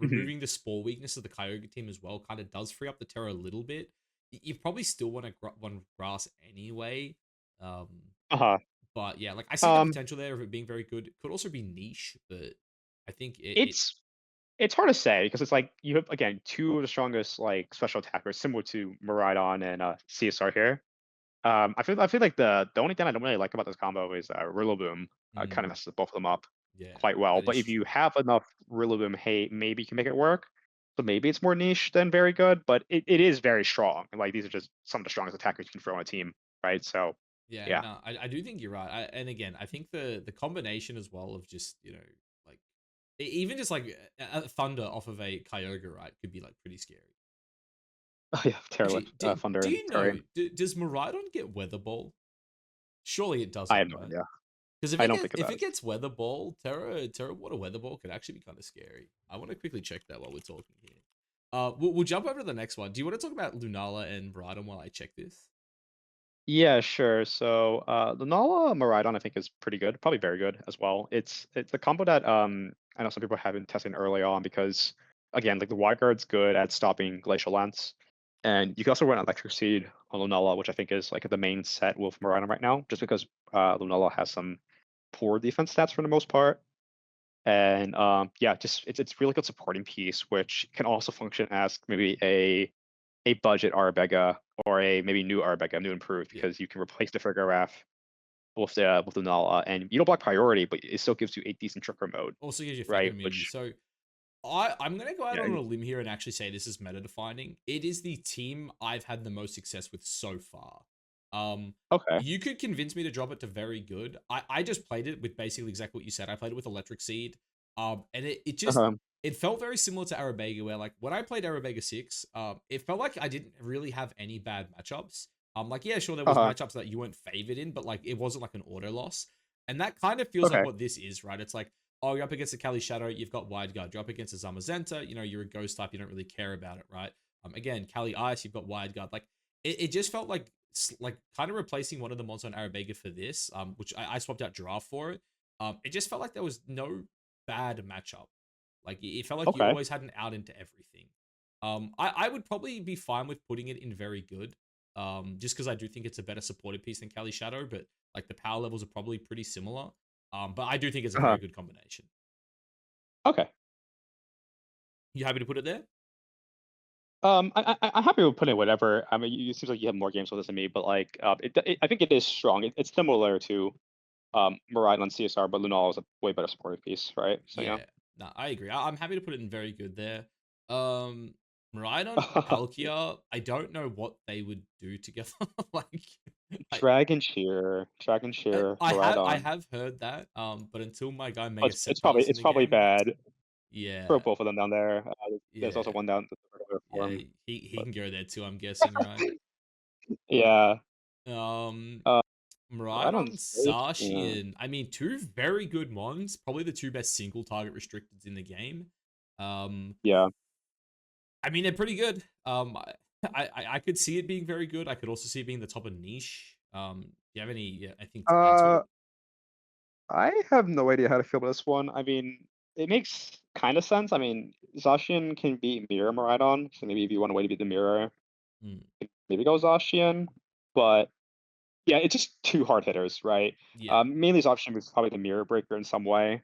Mhm. Removing the spore weakness of the Kyogre team as well kind of does free up the Terra a little bit. You probably still want to want grass anyway. Um, Uh-huh. but yeah, like I see the Um, potential there of it being very good. It could also be niche, but I think it it's it's hard to say because it's like you have again two of the strongest like special attackers, similar to Miraidon and CSR here. I feel like the only thing I don't really like about this combo is Rillaboom. Kind of mm, messes both of them up yeah, quite well. that But is if you true. have enough Rillaboom hate, maybe you can make it work. So maybe it's more niche than very good, but it is very strong. And like these are just some of the strongest attackers you can throw on a team, right? So Yeah, yeah. no, I do think you're right. And again, I think the combination as well of just like even just like a thunder off of a Kyogre, right, could be like pretty scary. Oh yeah, Terra, Actually, Thunder do and you know, Terrain. does Miraidon get Weather Ball? Surely it I doesn't, have no right? idea. Because I don't think it if it does. gets Weather Ball, Terra Water Weather Ball could actually be kind of scary. I want to quickly check that while we're talking here. We'll jump over to the next one. Do you want to talk about Lunala and Miraidon while I check this? Yeah, sure. So Lunala Miraidon I think is pretty good, probably very good as well. It's a combo that I know some people have been testing early on because again, like the Wide Guard's good at stopping Glacial Lance. And you can also run Electric Seed on Lunala, which I think is like the main set with Miraidon right now, just because Lunala has some poor defense stats for the most part. And yeah, just it's really good supporting piece, which can also function as maybe a budget Arbega or a maybe new Arbega, new improved, Yeah. because you can replace the Farigiraf with the Nala, and you don't block priority, but it still gives you a decent trigger mode, Also gives you Phantom right? Immunity. Which So I'm gonna go out yeah, on a limb here and actually say this is meta defining. It is the team I've had the most success with so far. Um, okay, you could convince me to drop it to very good. I just played it with basically exactly what you said. I played it with Electric Seed. And it just uh-huh, it felt very similar to Arabega, where like when I played Arabega 6, it felt like I didn't really have any bad matchups. Like yeah, sure there was uh-huh, matchups that you weren't favored in, but like it wasn't like an auto loss. And that kind of feels like okay, what this is, right? It's like oh, you're up against a Kali Shadow, you've got Wide Guard. You're up against a Zamazenta, you're a Ghost type, you don't really care about it, right? Again, Kali Ice, you've got Wide Guard. Like, it just felt like kind of replacing one of the mods on Arabega for this, which I swapped out Giraffe for it. It just felt like there was no bad matchup. Like, it felt like you Okay. always had an out into everything. I would probably be fine with putting it in very good, just because I do think it's a better supported piece than Kali Shadow, but like the power levels are probably pretty similar. But I do think it's a Uh-huh. very good combination. Okay. You happy to put it there? I'm happy with putting whatever. I mean, it seems like you have more games with this than me, but like, I think it is strong. It's similar to Miraidon CSR, but Lunala is a way better supporting piece, right? So yeah. Yeah, no, I agree. I'm happy to put it in very good there. Um, Miraidon Palkia, I don't know what they would do together. like, I, Dragon Shear, I Miraidon. have heard that. But until my guy Oh, Mega it's Sceptile's in it's the probably game, bad for yeah, both of them down there. There's also yeah, one down the regular yeah, form. he But can go there too. I'm guessing, right? yeah. Um, Uh, Miraidon Miraidon's yeah. Zacian. I mean, two very good mons. Probably the two best single target restricteds in the game. Um, Yeah. I mean, they're pretty good. I could see it being very good. I could also see it being the top of niche. Do you have any, yeah, I think, to add to Uh, it? I have no idea how to feel about this one. I mean, it makes kind of sense. I mean, Zacian can beat Mirror Miraidon, so maybe if you want a way to beat the Mirror, Mm, maybe go Zacian. But yeah, it's just two hard hitters, right? yeah, Mainly Zacian is probably the Mirror Breaker in some way.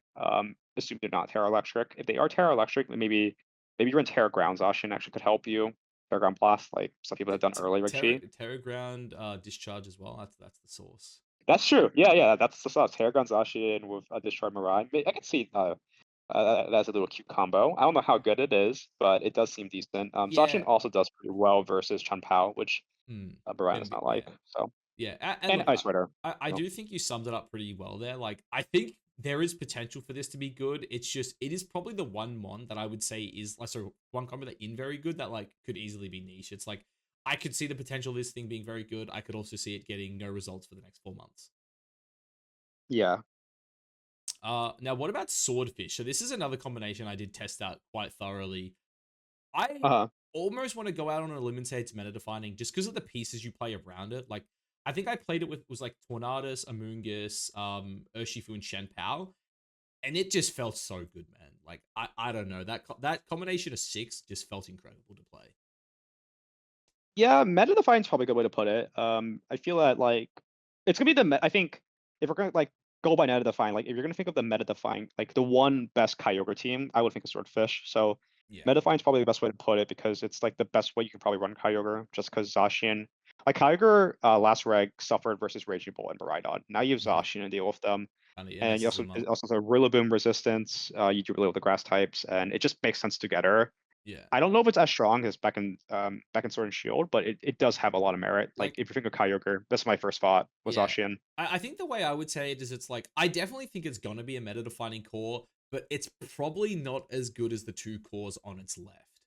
Assume they're not Terra Electric. If they are Terra Electric, then maybe you run Terra Ground Zacian actually could help you. Terra Ground Blast, like some people have done early with Chi. Terra Ground Discharge as well. That's the source. That's true. Yeah, yeah, that's the sauce. Terra Ground Zacian with a Discharge Mirai. I can see that's a little cute combo. I don't know how good it is, but it does seem decent. Zacian Yeah. also does pretty well versus Chun Pao, which Mm, Brian is not yeah. like. So Yeah, and and look, Ice Rider. I So do think you summed it up pretty well there. Like, I think there is potential for this to be good. It's just it is probably the one mon that I would say is like so one combo that in very good that like could easily be niche. It's like I could see the potential of this thing being very good. I could also see it getting no results for the next 4 months. yeah. Now what about Swordfish? So this is another combination I did test out quite thoroughly. I Uh-huh. almost want to go out on a limb and say it's meta defining just because of the pieces you play around it. Like, I think I played it with was like Tornadus, Amoonguss, Urshifu, and Shen Pao, and it just felt so good, man. Like, I don't know that combination of six just felt incredible to play. Yeah, meta define is probably a good way to put it. I feel that like it's gonna be I think if we're gonna like go by meta define, like if you're gonna think of the meta define, like the one best Kyogre team, I would think of Swordfish. So Yeah, meta define is probably the best way to put it because it's like the best way you can probably run Kyogre, just because Zacian, like Kyogre, last reg suffered versus Raging Bull and Miraidon. Now you have mm-hmm. Zacian to deal with them, Kind of yeah, and you messes also them up. it also has a Rillaboom resistance. You do really with the grass types, and it just makes sense together. Yeah, I don't know if it's as strong as back in Sword and Shield, but it does have a lot of merit. Like like if you think of Kyogre, that's my first thought was yeah. Zacian. I think the way I would say it is it's like I definitely think it's gonna be a meta defining core, but it's probably not as good as the two cores on its left.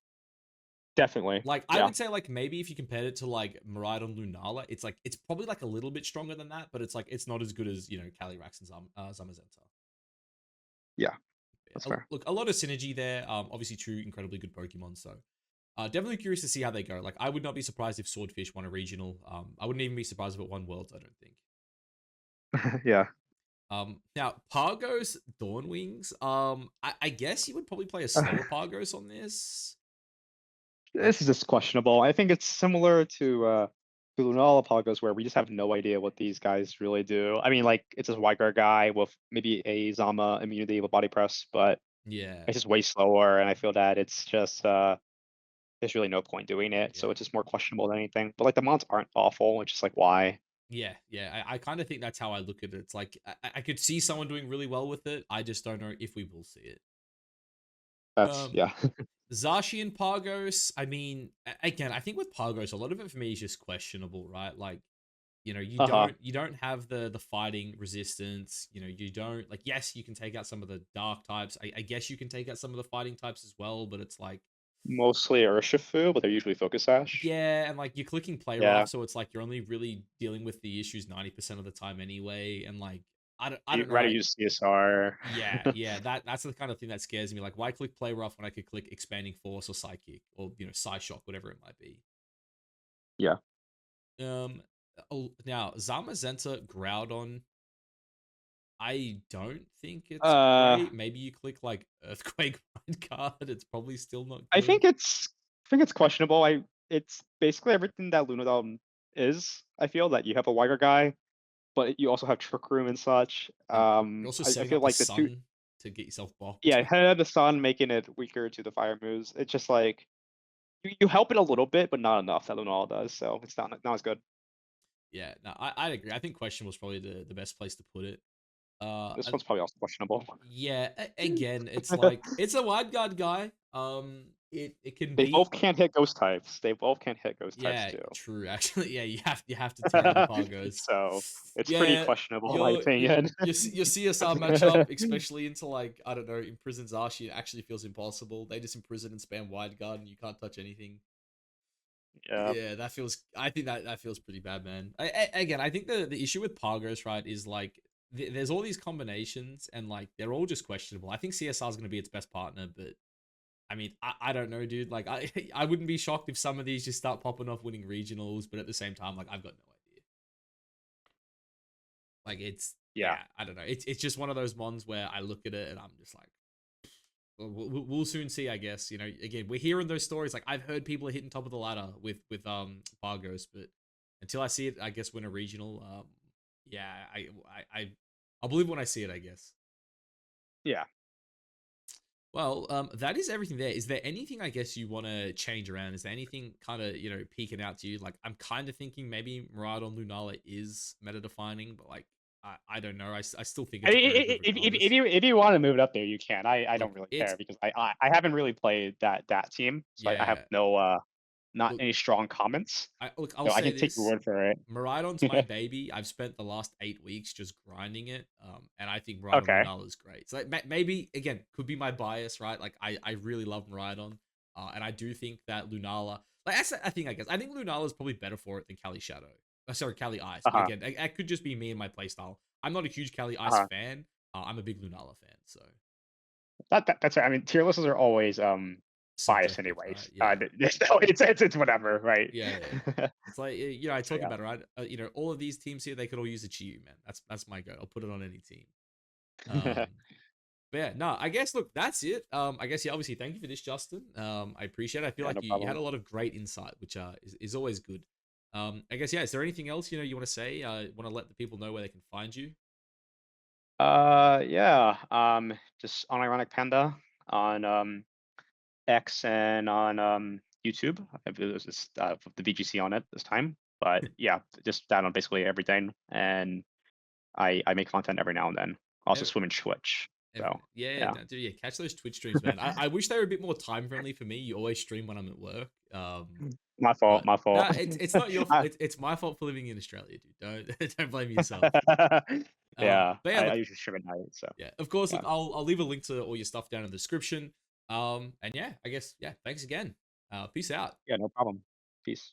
Definitely. Like, I Yeah. would say, like, maybe if you compared it to, like, Miraidon Lunala, it's, like, it's probably, like, a little bit stronger than that, but it's, like, it's not as good as, Calyrex and Zamazenta. Yeah. Yeah, That's fair. look, a lot of synergy there. Obviously, two incredibly good Pokemon, so definitely curious to see how they go. Like, I would not be surprised if Swordfish won a regional. I wouldn't even be surprised if it won Worlds, I don't think. Yeah. Now, Pargos, Dawnwings, I guess you would probably play a slower Pargos on this. Like, This is just questionable. I think it's similar to Lunala Pagos where we just have no idea what these guys really do. I mean, like it's this white guard guy with maybe a Zama immunity with body press, but yeah, it's just way slower, and I feel that it's just there's really no point doing it. So yeah. it's just more questionable than anything. But like the mods aren't awful. It's just like why? Yeah, yeah. I kind of think that's how I look at it. It's like I could see someone doing really well with it. I just don't know if we will see it. That's Um, yeah. Zacian Pargos. I mean, again, I think with Pargos, a lot of it for me is just questionable, right? Like, you Uh-huh. don't have the fighting resistance. You don't like. Yes, you can take out some of the dark types. I guess you can take out some of the fighting types as well. But it's like, Mostly Urshifu, but they're usually Focus Sash. yeah, and like you're clicking play Yeah. rough, so it's like you're only really dealing with the issues 90% of the time anyway. And like I don't You'd know. rather use CSR. Yeah, that's the kind of thing that scares me. Like, why click play rough when I could click expanding force or psychic or psyshock, whatever it might be. Yeah. Um, now Zamazenta Groudon, I don't think it's Uh, great. Maybe you click like Earthquake Mind card. It's probably still not I good. think it's questionable. It's basically everything that Lunala is. I feel that you have a wider guy, but you also have Trick Room and such. You're also I setting feel up the like the two, sun to get yourself bopped. yeah, head of the sun making it weaker to the fire moves. It's just like you help it a little bit, but not enough that Lunala does. So it's not as good. Yeah, no, I'd agree. I think question was probably the best place to put it. This one's probably also questionable. Yeah, again, it's like it's a wide guard guy. It can They both beat. can't hit ghost types. They both can't hit ghost types Yeah, too. true. Actually, yeah, you have to tear the Pagos. So it's pretty Yeah, questionable in my your opinion. your CSR matchup, especially into like I don't know, imprison Zacian actually feels impossible. They just imprison and spam wide guard, and you can't touch anything. Yeah. Yeah, that feels. I think that feels pretty bad, man. Again, I think the issue with Pagos, right, is like there's all these combinations, and like they're all just questionable. I think CSR is going to be its best partner, but I mean, I don't know, dude. Like, I wouldn't be shocked if some of these just start popping off winning regionals, but at the same time, like, I've got no idea. Like, Yeah. yeah, I don't know. It's just one of those ones where I look at it and I'm just like, we'll soon see, I guess. Again, we're hearing those stories. Like, I've heard people are hitting top of the ladder with Pargos, but until I see it, I guess win a regional. Yeah, I'll believe when I see it, I guess. Yeah. Well, that is everything there. Is there anything I guess you want to change around? Is there anything kind of peeking out to you? Like I'm kind of thinking maybe Miraidon Lunala is meta defining, but like I don't know. I still think I it's very mean, good regardless. if you want to move it up there, you can. I Look, don't really it's care because I haven't really played that team, so I have yeah. no not Look, any strong comments. I'll So I say can take your this. word for it. Miraidon's my baby. I've spent the last 8 weeks just grinding it, and I think Miraidon Okay. Lunala is great. So like, maybe again could be my bias, right? Like I really love Miraidon, and I do think that Lunala, like that's I think I guess I think Lunala is probably better for it than Cali Shadow. Sorry, Cali Ice. But Uh-huh. again, that could just be me and my playstyle. I'm not a huge Cali Ice Uh-huh. fan. I'm a big Lunala fan. So That's right. I mean, tier lists are always biased subjective, right? anyways. Yeah. It's whatever, right? Yeah. It's like I So talk yeah. about it, right? All of these teams here, they could all use a Chiyu, man. That's my go. I'll put it on any team. Um, but yeah, no, I guess look, that's it. I guess yeah, obviously, thank you for this, Justin. I appreciate it. I feel Yeah, like no you had problem. a lot of great insight, which is always good. I guess yeah. Is there anything else you want to say? Want to let the people know where they can find you? Yeah. Just on Ironic Panda on X and on YouTube. I believe there's this the VGC on it this time. But yeah, just that on basically everything. And I make content every now and then. Also Ev- swim and Twitch. So Yeah, yeah. no, dude, yeah. Catch those Twitch streams, man. I wish they were a bit more time friendly for me. You always stream when I'm at work. My fault. But My no, fault. it's not your fault. I- It's my fault for living in Australia, dude. Don't blame yourself. yeah, But yeah, I look, usually stream at night. So yeah, of course, look, yeah, I'll leave a link to all your stuff down in the description. And yeah, I guess yeah, thanks again. Peace out. yeah, no problem. Peace.